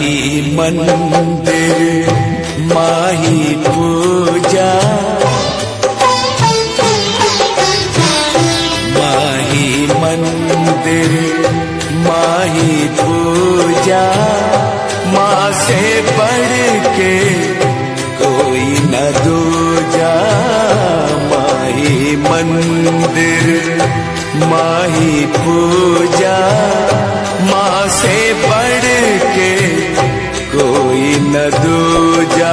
माही मंदिर माही पूजा, माही मंदिर माही पूजा, माँ से बढ़ के कोई न दूजा। माही मंदिर माही पूजा, माँ से बढ़ के कोई न दूजा।